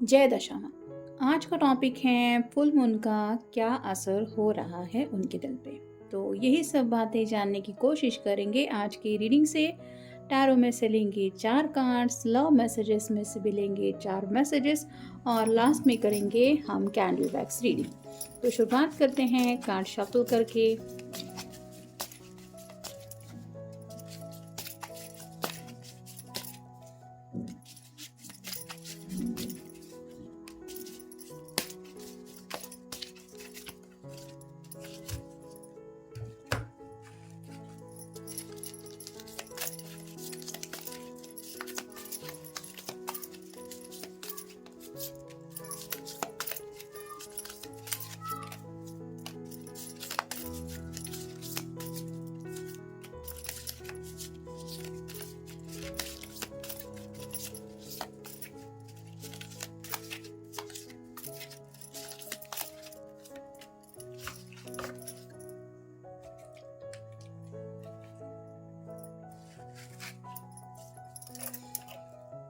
जय दशामा। आज का टॉपिक है फुल मून का क्या असर हो रहा है उनके दिल पे। तो यही सब बातें जानने की कोशिश करेंगे आज की रीडिंग से। टैरो में से लेंगे 4 कार्ड्स, लव मैसेजेस में से भी लेंगे 4 मैसेजेस और लास्ट में करेंगे हम कैंडल वैक्स रीडिंग। तो शुरुआत करते हैं कार्ड शफल करके।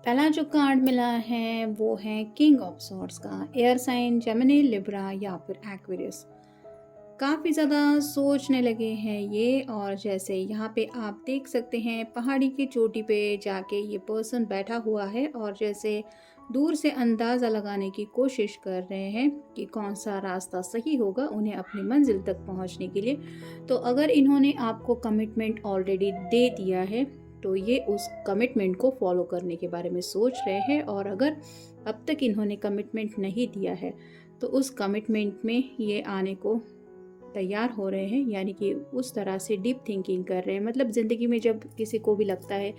पहला जो कार्ड मिला है वो है किंग ऑफ सॉर्ड्स का। एयर साइन जेमिनी, लिब्रा या फिर एक्वेरियस। काफ़ी ज़्यादा सोचने लगे हैं ये। और जैसे यहाँ पे आप देख सकते हैं पहाड़ी की चोटी पे जाके ये पर्सन बैठा हुआ है और जैसे दूर से अंदाज़ा लगाने की कोशिश कर रहे हैं कि कौन सा रास्ता सही होगा उन्हें अपनी मंजिल तक पहुँचने के लिए। तो अगर इन्होंने आपको कमिटमेंट ऑलरेडी दे दिया है तो ये उस कमिटमेंट को फॉलो करने के बारे में सोच रहे हैं। और अगर अब तक इन्होंने कमिटमेंट नहीं दिया है तो उस कमिटमेंट में ये आने को तैयार हो रहे हैं, यानी कि उस तरह से डीप थिंकिंग कर रहे हैं। मतलब ज़िंदगी में जब किसी को भी लगता है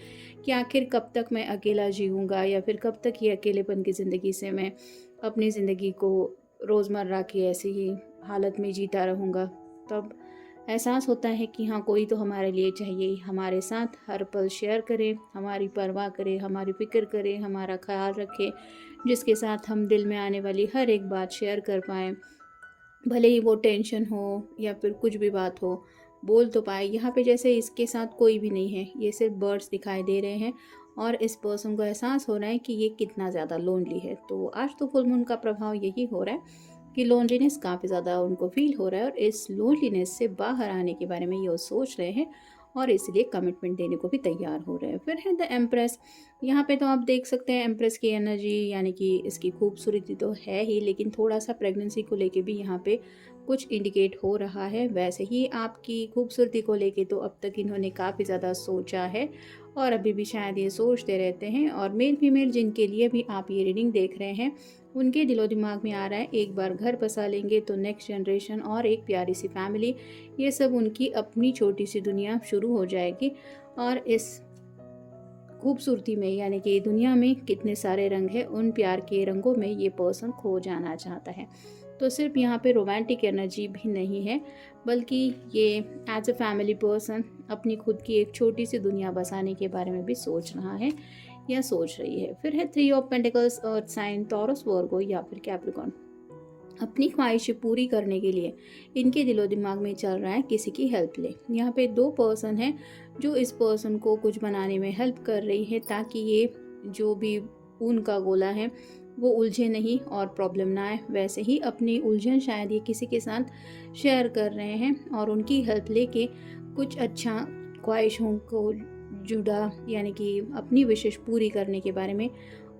कि आखिर कब तक मैं अकेला जीऊँगा या फिर कब तक ये अकेलेपन की ज़िंदगी से मैं अपनी ज़िंदगी को रोज़मर्रा की ऐसी ही हालत में जीता रहूँगा, तब एहसास होता है कि हाँ, कोई तो हमारे लिए चाहिए, हमारे साथ हर पल शेयर करे, हमारी परवाह करे, हमारी फ़िक्र करे, हमारा ख्याल रखे, जिसके साथ हम दिल में आने वाली हर एक बात शेयर कर पाएँ। भले ही वो टेंशन हो या फिर कुछ भी बात हो, बोल तो पाए। यहाँ पे जैसे इसके साथ कोई भी नहीं है, ये सिर्फ बर्ड्स दिखाई दे रहे हैं और इस पर्सन को एहसास हो रहा है कि ये कितना ज़्यादा लोनली है। तो आज तो फुल मून का प्रभाव यही हो रहा है कि लोनलीनेस काफ़ी ज़्यादा उनको फील हो रहा है और इस लोनलीनेस से बाहर आने के बारे में ये सोच रहे हैं और इसलिए कमिटमेंट देने को भी तैयार हो रहे हैं। फिर है द एम्प्रेस। यहाँ पे तो आप देख सकते हैं एम्प्रेस की एनर्जी, यानी कि इसकी खूबसूरती तो है ही, लेकिन थोड़ा सा प्रेगनेंसी को लेके भी यहाँ पे कुछ इंडिकेट हो रहा है। वैसे ही आपकी खूबसूरती को लेके तो अब तक इन्होंने काफ़ी ज़्यादा सोचा है और अभी भी शायद ये सोचते रहते हैं। और मेल फीमेल जिनके लिए भी आप ये रीडिंग देख रहे हैं उनके दिलो दिमाग में आ रहा है एक बार घर बसा लेंगे तो नेक्स्ट जनरेशन और एक प्यारी सी फैमिली, ये सब उनकी अपनी छोटी सी दुनिया शुरू हो जाएगी। और इस खूबसूरती में, यानी कि दुनिया में कितने सारे रंग हैं, उन प्यार के रंगों में ये पर्सन खो जाना चाहता है। तो सिर्फ यहाँ पे रोमांटिक एनर्जी भी नहीं है, बल्कि ये एज अ फैमिली पर्सन अपनी खुद की एक छोटी सी दुनिया बसाने के बारे में भी सोच रहा है या सोच रही है। फिर है 3 of pentacles, earth sign, Taurus, Virgo या फिर कैप्रिकॉर्न। अपनी ख्वाहिशें पूरी करने के लिए इनके दिलो दिमाग में चल रहा है किसी की हेल्प ले। यहाँ पे 2 पर्सन हैं जो इस पर्सन को कुछ बनाने में हेल्प कर रही है ताकि ये जो भी ऊन का गोला है वो उलझे नहीं और प्रॉब्लम ना आए। वैसे ही अपनी उलझन शायद ये किसी के साथ शेयर कर रहे हैं और उनकी हेल्प लेके कुछ अच्छा ख्वाहिशों को जुड़ा, यानी कि अपनी विशेष पूरी करने के बारे में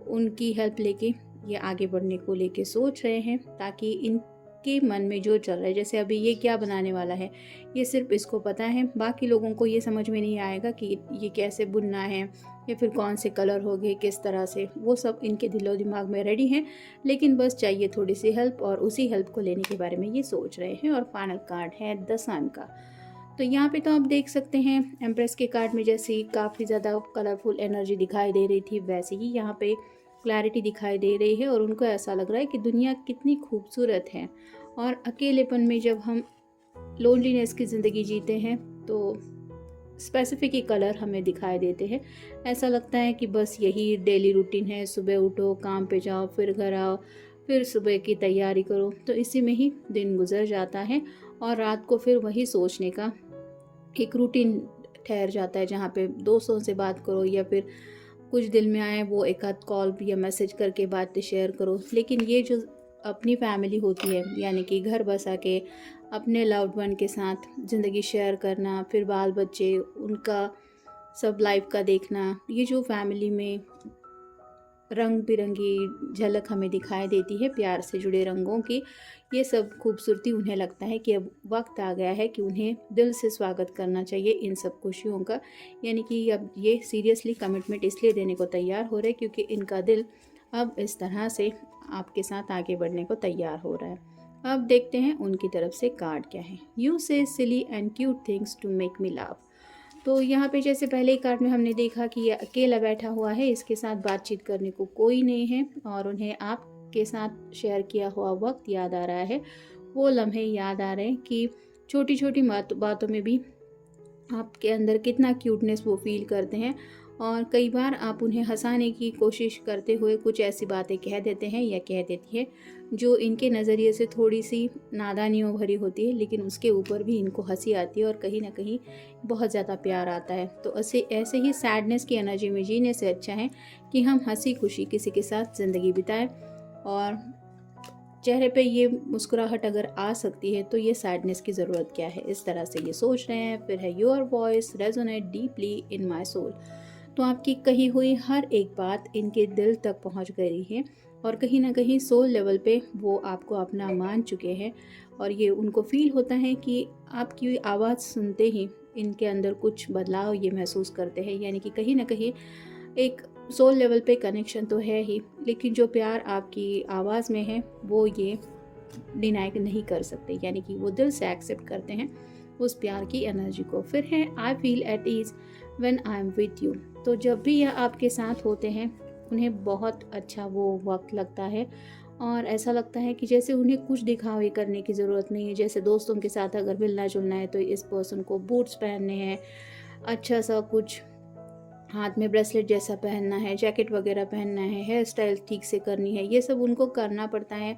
उनकी हेल्प लेके ये आगे बढ़ने को लेके सोच रहे हैं, ताकि इनके मन में जो चल रहा है, जैसे अभी ये क्या बनाने वाला है ये सिर्फ इसको पता है, बाकी लोगों को ये समझ में नहीं आएगा कि ये कैसे बुनना है या फिर कौन से कलर होंगे, किस तरह से, वो सब इनके दिलो दिमाग में रेडी हैं, लेकिन बस चाहिए थोड़ी सी हेल्प और उसी हेल्प को लेने के बारे में ये सोच रहे हैं। और फाइनल कार्ड है द सन का। तो यहाँ पे तो आप देख सकते हैं एम्प्रेस के कार्ड में जैसी काफ़ी ज़्यादा कलरफुल एनर्जी दिखाई दे रही थी, वैसे ही यहाँ पे क्लैरिटी दिखाई दे रही है और उनको ऐसा लग रहा है कि दुनिया कितनी खूबसूरत है। और अकेलेपन में जब हम लोनलीनेस की ज़िंदगी जीते हैं तो स्पेसिफिक ही कलर हमें दिखाई देते हैं। ऐसा लगता है कि बस यही डेली रूटीन है, सुबह उठो, काम पे जाओ, फिर घर आओ, फिर सुबह की तैयारी करो, तो इसी में ही दिन गुजर जाता है और रात को फिर वही सोचने का एक रूटीन ठहर जाता है, जहाँ पे दोस्तों से बात करो या फिर कुछ दिल में आए वो एक आध कॉल या मैसेज करके बातें शेयर करो। लेकिन ये जो अपनी फैमिली होती है, यानी कि घर बसा के अपने लव्ड वन के साथ ज़िंदगी शेयर करना, फिर बाल बच्चे, उनका सब लाइफ का देखना, ये जो फैमिली में रंग बिरंगी झलक हमें दिखाई देती है प्यार से जुड़े रंगों की, ये सब खूबसूरती उन्हें लगता है कि अब वक्त आ गया है कि उन्हें दिल से स्वागत करना चाहिए इन सब खुशियों का। यानी कि अब ये सीरियसली कमिटमेंट इसलिए देने को तैयार हो रहे हैं क्योंकि इनका दिल अब इस तरह से आपके साथ आगे बढ़ने को तैयार हो रहा है। अब देखते हैं उनकी तरफ से कार्ड क्या है। You say silly and cute things to make me laugh. तो यहाँ पे जैसे पहले ही कार्ड में हमने देखा कि ये अकेला बैठा हुआ है, इसके साथ बातचीत करने को कोई नहीं है और उन्हें आपके साथ शेयर किया हुआ वक्त याद आ रहा है, वो लम्हे याद आ रहे हैं कि छोटी छोटी बातों में भी आपके अंदर कितना क्यूटनेस वो फील करते हैं। और कई बार आप उन्हें हंसाने की कोशिश करते हुए कुछ ऐसी बातें कह देते हैं या कह देती है जो इनके नज़रिए से थोड़ी सी नादानियों भरी होती है, लेकिन उसके ऊपर भी इनको हंसी आती है और कहीं ना कहीं बहुत ज़्यादा प्यार आता है। तो ऐसे ही सैडनेस की एनर्जी में जीने से अच्छा है कि हम हंसी खुशी किसी के साथ ज़िंदगी बिताएं, और चेहरे पे ये मुस्कुराहट अगर आ सकती है तो ये सैडनेस की ज़रूरत क्या है, इस तरह से ये सोच रहे हैं। फिर है your voice resonate deeply in my soul. तो आपकी कही हुई हर एक बात इनके दिल तक पहुंच गई है और कहीं ना कहीं सोल लेवल पे वो आपको अपना मान चुके हैं, और ये उनको फील होता है कि आपकी आवाज़ सुनते ही इनके अंदर कुछ बदलाव ये महसूस करते हैं। यानी कि कहीं ना कहीं एक सोल लेवल पे कनेक्शन तो है ही, लेकिन जो प्यार आपकी आवाज़ में है वो ये डिनाई नहीं कर सकते, यानी कि वो दिल से एक्सेप्ट करते हैं उस प्यार की एनर्जी को। फिर है I feel at ease when I am with you. तो जब भी यह आपके साथ होते हैं उन्हें बहुत अच्छा वो वक्त लगता है और ऐसा लगता है कि जैसे उन्हें कुछ दिखावे करने की ज़रूरत नहीं है। जैसे दोस्तों के साथ अगर मिलना जुलना है तो इस पर्सन को बूट्स पहनने हैं, अच्छा सा कुछ हाथ में ब्रेसलेट जैसा पहनना है, जैकेट वगैरह पहनना है, हेयर स्टाइल ठीक से करनी है, ये सब उनको करना पड़ता है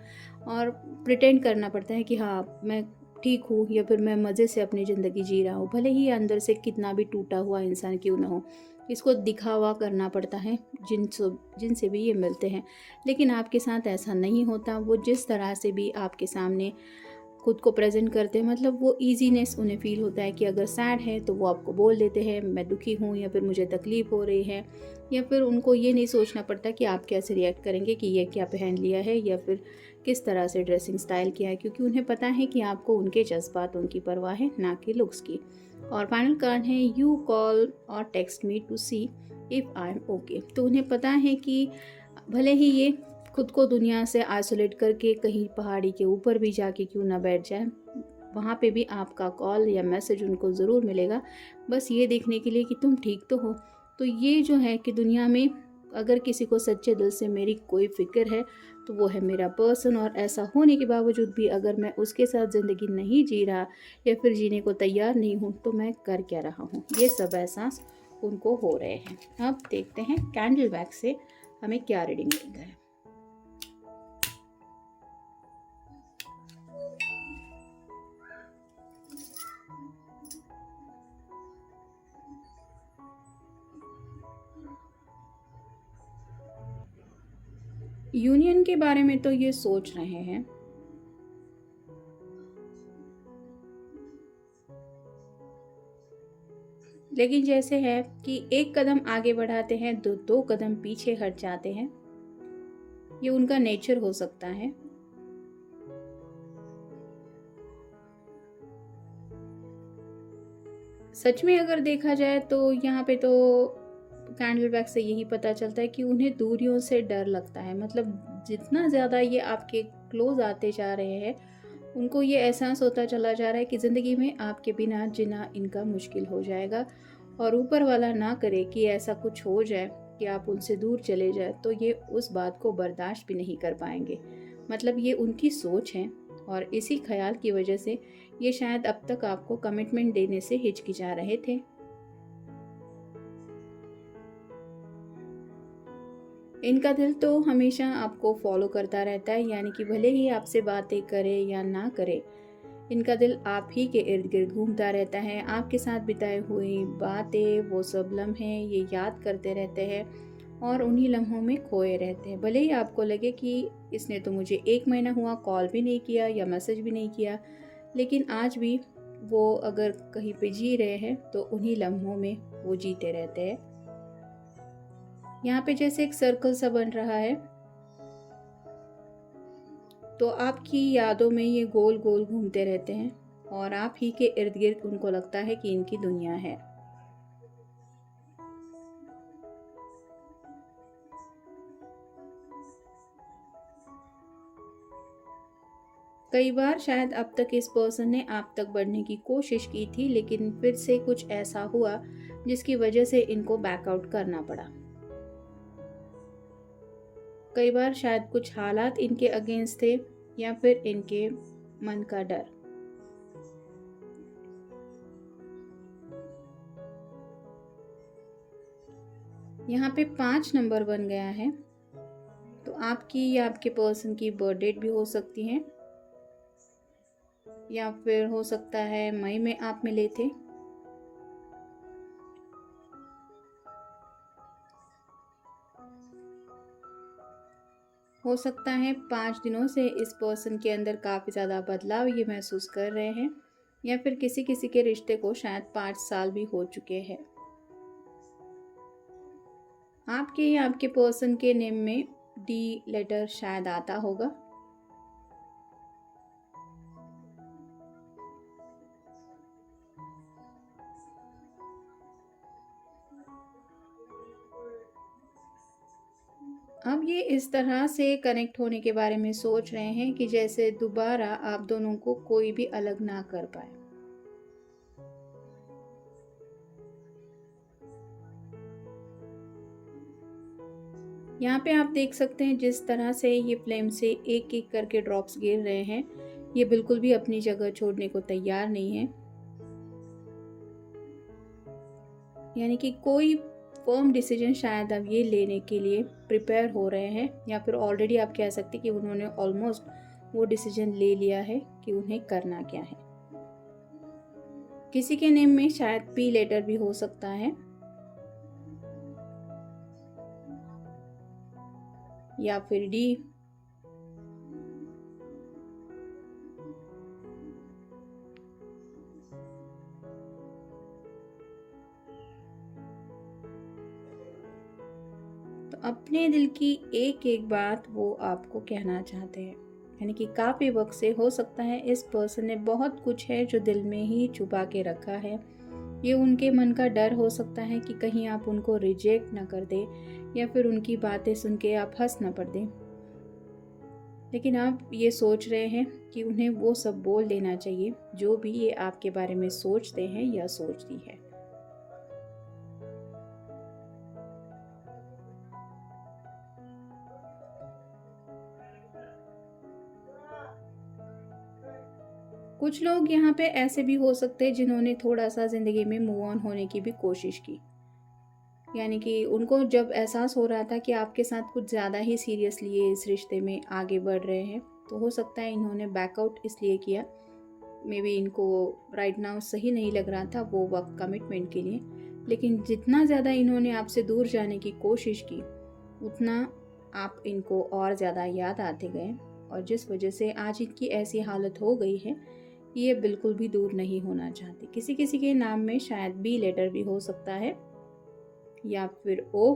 और प्रिटेंड करना पड़ता है कि हाँ मैं ठीक हूँ या फिर मैं मज़े से अपनी ज़िंदगी जी रहा हूँ, भले ही अंदर से कितना भी टूटा हुआ इंसान क्यों ना हो। इसको दिखावा करना पड़ता है जिनसे भी ये मिलते हैं, लेकिन आपके साथ ऐसा नहीं होता। वो जिस तरह से भी आपके सामने खुद को प्रेजेंट करते हैं, मतलब वो ईजीनेस उन्हें फील होता है कि अगर सैड है तो वो आपको बोल देते हैं मैं दुखी हूँ या फिर मुझे तकलीफ़ हो रही है, या फिर उनको ये नहीं सोचना पड़ता कि आप कैसे रिएक्ट करेंगे कि ये क्या पहन लिया है या फिर किस तरह से ड्रेसिंग स्टाइल किया है, क्योंकि उन्हें पता है कि आपको उनके जज्बात, उनकी परवाह है, ना कि लुक्स की। और फाइनल कार्ड है यू कॉल और text me to see if I am okay. तो उन्हें पता है कि भले ही ये खुद को दुनिया से आइसोलेट करके कहीं पहाड़ी के ऊपर भी जाके क्यों ना बैठ जाए, वहाँ पे भी आपका कॉल या मैसेज उनको ज़रूर मिलेगा, बस ये देखने के लिए कि तुम ठीक तो हो। तो ये जो है कि दुनिया में अगर किसी को सच्चे दिल से मेरी कोई फ़िक्र है तो वो है मेरा पर्सन, और ऐसा होने के बावजूद भी अगर मैं उसके साथ ज़िंदगी नहीं जी रहा या फिर जीने को तैयार नहीं हूँ तो मैं कर क्या रहा हूँ, ये सब एहसास उनको हो रहे हैं। अब देखते हैं कैंडल वैक्स से हमें क्या रीडिंग मिल रहा है। यूनियन के बारे में तो ये सोच रहे हैं, लेकिन जैसे है कि एक कदम आगे बढ़ाते हैं तो दो कदम पीछे हट जाते हैं, ये उनका नेचर हो सकता है। सच में अगर देखा जाए तो यहाँ पे तो कैंडल बैग से यही पता चलता है कि उन्हें दूरियों से डर लगता है। मतलब जितना ज़्यादा ये आपके क्लोज आते जा रहे हैं उनको ये एहसास होता चला जा रहा है कि ज़िंदगी में आपके बिना जीना इनका मुश्किल हो जाएगा, और ऊपर वाला ना करे कि ऐसा कुछ हो जाए कि आप उनसे दूर चले जाए तो ये उस बात को बर्दाश्त भी नहीं कर पाएंगे। मतलब ये उनकी सोच है और इसी ख्याल की वजह से ये शायद अब तक आपको कमिटमेंट देने से हिचकिचा रहे थे। इनका दिल तो हमेशा आपको फॉलो करता रहता है, यानी कि भले ही आपसे बातें करे या ना करे, इनका दिल आप ही के इर्द गिर्द घूमता रहता है। आपके साथ बिताए हुए बातें, वो सब लम्हे ये याद करते रहते हैं और उन्हीं लम्हों में खोए रहते हैं। भले ही आपको लगे कि इसने तो मुझे 1 महीना हुआ कॉल भी नहीं किया या मैसेज भी नहीं किया, लेकिन आज भी वो अगर कहीं पे जी रहे हैं तो उन्हीं लम्हों में वो जीते रहते हैं। यहाँ पे जैसे एक सर्कल सा बन रहा है, तो आपकी यादों में ये गोल गोल घूमते रहते हैं और आप ही के इर्द गिर्द उनको लगता है कि इनकी दुनिया है। कई बार शायद अब तक इस पर्सन ने आप तक बढ़ने की कोशिश की थी, लेकिन फिर से कुछ ऐसा हुआ जिसकी वजह से इनको बैकआउट करना पड़ा। कई बार शायद कुछ हालात इनके अगेंस्ट थे या फिर इनके मन का डर। यहाँ पे 5 नंबर बन गया है, तो आपकी या आपके पर्सन की बर्थ डेट भी हो सकती है, या फिर हो सकता है मई में आप मिले थे। हो सकता है 5 दिनों से इस पर्सन के अंदर काफ़ी ज़्यादा बदलाव ये महसूस कर रहे हैं, या फिर किसी किसी के रिश्ते को शायद 5 साल भी हो चुके हैं। आपके या आपके पर्सन के नेम में डी लेटर शायद आता होगा। अब ये इस तरह से कनेक्ट होने के बारे में सोच रहे हैं कि जैसे दोबारा आप दोनों को कोई भी अलग ना कर पाए। यहाँ पे आप देख सकते हैं जिस तरह से ये फ्लेम से एक एक करके ड्रॉप्स गिर रहे हैं, ये बिल्कुल भी अपनी जगह छोड़ने को तैयार नहीं है। यानी कि कोई फर्म डिसीजन शायद अब ये लेने के लिए प्रिपेयर हो रहे हैं, या फिर ऑलरेडी आप कह सकते हैं कि उन्होंने ऑलमोस्ट वो डिसीजन ले लिया है कि उन्हें करना क्या है। किसी के नेम में शायद पी लेटर भी हो सकता है, या फिर डी। तो अपने दिल की एक एक बात वो आपको कहना चाहते हैं। यानी कि काफ़ी वक्त से हो सकता है इस पर्सन ने बहुत कुछ है जो दिल में ही छुपा के रखा है। ये उनके मन का डर हो सकता है कि कहीं आप उनको रिजेक्ट ना कर दें, या फिर उनकी बातें सुन के आप हंस ना पड़ दें। लेकिन आप ये सोच रहे हैं कि उन्हें वो सब बोल देना चाहिए जो भी ये आपके बारे में सोचते हैं या सोचती है। कुछ लोग यहाँ पे ऐसे भी हो सकते हैं जिन्होंने थोड़ा सा ज़िंदगी में मूव ऑन होने की भी कोशिश की। यानी कि उनको जब एहसास हो रहा था कि आपके साथ कुछ ज़्यादा ही सीरियसली ये इस रिश्ते में आगे बढ़ रहे हैं, तो हो सकता है इन्होंने बैकआउट इसलिए किया, मे बी इनको राइट नाउ सही नहीं लग रहा था वो वक्त कमिटमेंट के लिए। लेकिन जितना ज़्यादा इन्होंने आपसे दूर जाने की कोशिश की, उतना आप इनको और ज़्यादा याद आते गए, और जिस वजह से आज इनकी ऐसी हालत हो गई है, ये बिल्कुल भी दूर नहीं होना चाहते। किसी किसी के नाम में शायद बी लेटर भी हो सकता है, या फिर ओ।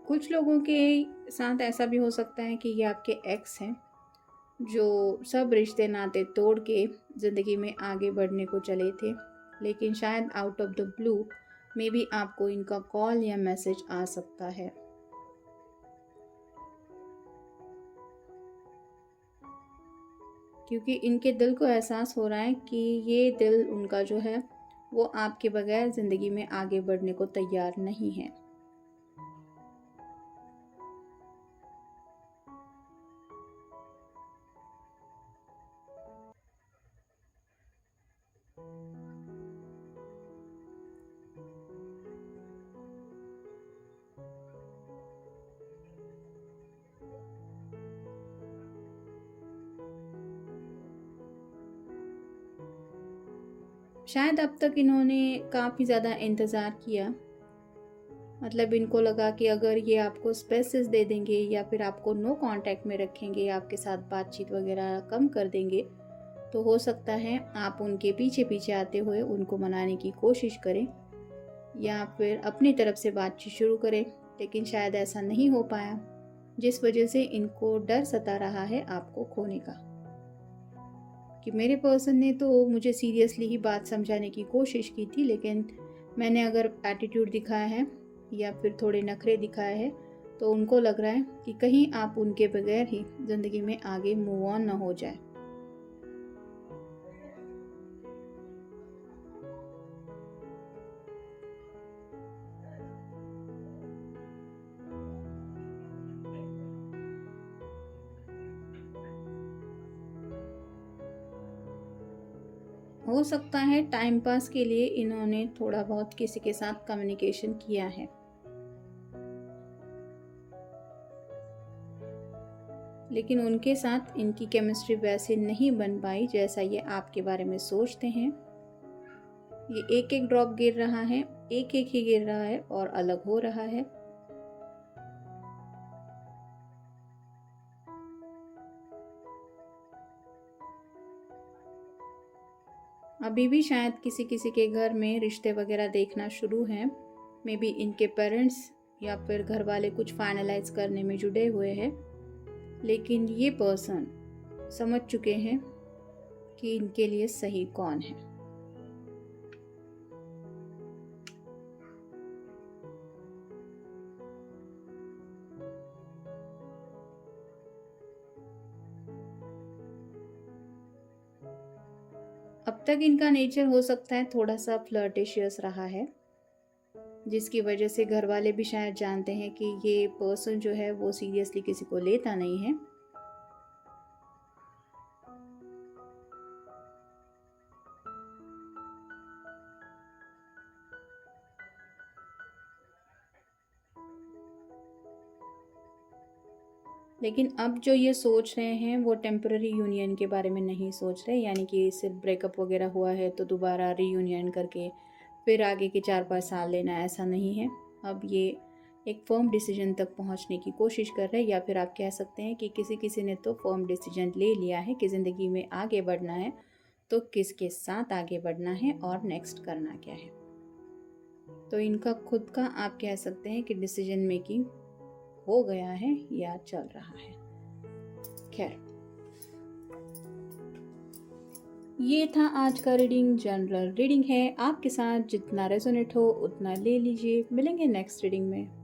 कुछ लोगों के साथ ऐसा भी हो सकता है कि ये आपके एक्स हैं, जो सब रिश्ते नाते तोड़ के ज़िंदगी में आगे बढ़ने को चले थे, लेकिन शायद आउट ऑफ द ब्लू में भी आपको इनका कॉल या मैसेज आ सकता है। क्योंकि इनके दिल को एहसास हो रहा है कि ये दिल उनका जो है वो आपके बगैर ज़िंदगी में आगे बढ़ने को तैयार नहीं है। शायद अब तक इन्होंने काफ़ी ज़्यादा इंतज़ार किया, मतलब इनको लगा कि अगर ये आपको स्पेसेस दे देंगे या फिर आपको नो कांटेक्ट में रखेंगे, आपके साथ बातचीत वगैरह कम कर देंगे, तो हो सकता है आप उनके पीछे पीछे आते हुए उनको मनाने की कोशिश करें या फिर अपनी तरफ से बातचीत शुरू करें, लेकिन शायद ऐसा नहीं हो पाया, जिस वजह से इनको डर सता रहा है आपको खोने का। कि मेरे पर्सन ने तो मुझे सीरियसली ही बात समझाने की कोशिश की थी, लेकिन मैंने अगर एटीट्यूड दिखाया है या फिर थोड़े नखरे दिखाए हैं, तो उनको लग रहा है कि कहीं आप उनके बगैर ही ज़िंदगी में आगे मूव ऑन ना हो जाए। हो सकता है टाइम पास के लिए इन्होंने थोड़ा बहुत किसी के साथ कम्युनिकेशन किया है, लेकिन उनके साथ इनकी केमिस्ट्री वैसे नहीं बन पाई जैसा ये आपके बारे में सोचते हैं। ये एक एक ड्रॉप गिर रहा है, एक एक ही गिर रहा है और अलग हो रहा है। अभी भी शायद किसी किसी के घर में रिश्ते वगैरह देखना शुरू हैं। मे बी इनके पेरेंट्स या फिर घर वाले कुछ फाइनलाइज करने में जुड़े हुए हैं, लेकिन ये पर्सन समझ चुके हैं कि इनके लिए सही कौन है। अब तक इनका नेचर हो सकता है थोड़ा सा फ्लर्टिशियस रहा है, जिसकी वजह से घर वाले भी शायद जानते हैं कि ये पर्सन जो है वो सीरियसली किसी को लेता नहीं है। लेकिन अब जो ये सोच रहे हैं वो टेम्पररी यूनियन के बारे में नहीं सोच रहे, यानी कि सिर्फ ब्रेकअप वगैरह हुआ है तो दोबारा रीयूनियन करके फिर आगे के 4-5 साल लेना, ऐसा नहीं है। अब ये एक फर्म डिसीजन तक पहुंचने की कोशिश कर रहे हैं, या फिर आप कह सकते हैं कि किसी किसी ने तो फर्म डिसीजन ले लिया है कि ज़िंदगी में आगे बढ़ना है, तो किसके साथ आगे बढ़ना है और नेक्स्ट करना क्या है। तो इनका खुद का आप कह सकते हैं कि डिसीजन मेकिंग हो गया है या चल रहा है। खैर, ये था आज का रीडिंग। जनरल रीडिंग है, आपके साथ जितना रेजोनेट हो उतना ले लीजिए। मिलेंगे नेक्स्ट रीडिंग में।